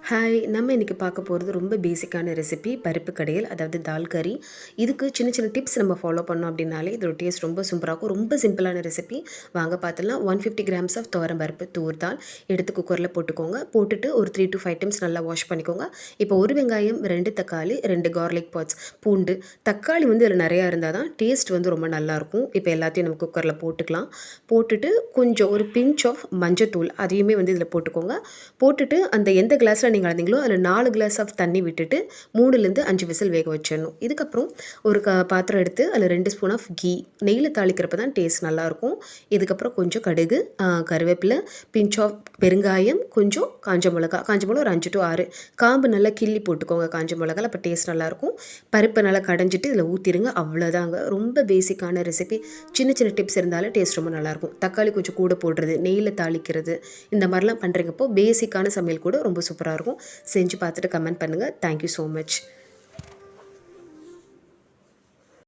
Hi, நம்ம இன்றைக்கி பார்க்க போகிறது ரொம்ப பேசிக்கான ரெசிபி பருப்பு கடையல், அதாவது தால் கறி. இதுக்கு சின்ன சின்ன டிப்ஸ் நம்ம ஃபாலோ பண்ணோம் அப்படின்னாலே இதோட டேஸ்ட் ரொம்ப சூப்பராக இருக்கும். ரொம்ப சிம்பிளான ரெசிபி. வாங்க பார்த்துலாம். 150 கிராம்ஸ் ஆஃப் துவரம் பருப்பு, தூர் தால் எடுத்து குக்கரில் போட்டுக்கோங்க. போட்டுட்டு ஒரு 3 to 5 டைம்ஸ் நல்லா வாஷ் பண்ணிக்கோங்க. இப்போ ஒரு வெங்காயம், 2 தக்காளி, 2 கார்லிக் பாட்ஸ், பூண்டு. தக்காளி இதில் நிறையா இருந்தால் தான் டேஸ்ட் ரொம்ப நல்லாயிருக்கும். இப்போ எல்லாத்தையும் நம்ம குக்கரில் போட்டுக்கலாம். போட்டுட்டு கொஞ்சம் ஒரு பிஞ்ச் ஆஃப் மஞ்சத்தூள் அதையுமே இதில் போட்டுக்கோங்க. போட்டுட்டு அந்த எந்த கிளாஸில் நீங்கள் அளந்தீங்களோ அதில் 4 கிளாஸ் ஆஃப் தண்ணி விட்டுட்டு 3லேருந்து 5 விசில் வேக வச்சிடணும். இதுக்கப்புறம் ஒரு பாத்திரம் எடுத்து அதில் 2 ஸ்பூன் ஆஃப் கீ, நெய்யில் தாளிக்கிறப்ப தான் டேஸ்ட் நல்லாயிருக்கும். இதுக்கப்புறம் கொஞ்சம் கடுகு, கருவேப்பிலை, பிஞ்ச் ஆஃப் பெருங்காயம், கொஞ்சம் காஞ்ச மிளகா ஒரு 5 to 6 காம்பு நல்லா கிள்ளி போட்டுக்கோங்க. காஞ்ச மிளகால அப்போ டேஸ்ட் நல்லாயிருக்கும். பருப்பை நல்லா கடைஞ்சிட்டு இதில் ஊற்றிடுங்க. அவ்வளோதாங்க. ரொம்ப பேசிக்கான ரெசிபி. சின்ன சின்ன டிப்ஸ் இருந்தாலும் டேஸ்ட் ரொம்ப நல்லாயிருக்கும். தக்காளி கொஞ்சம் கூட போடுறது, நெய்யில் தாளிக்கிறது, இந்த மாதிரிலாம் பண்ணுறீங்கப்போ பேசிக்கான சமையல் கூட ரொம்ப சூப்பராக இருக்கும். செஞ்சு பார்த்துட்டு கமெண்ட் பண்ணுங்கள். Thank you so much.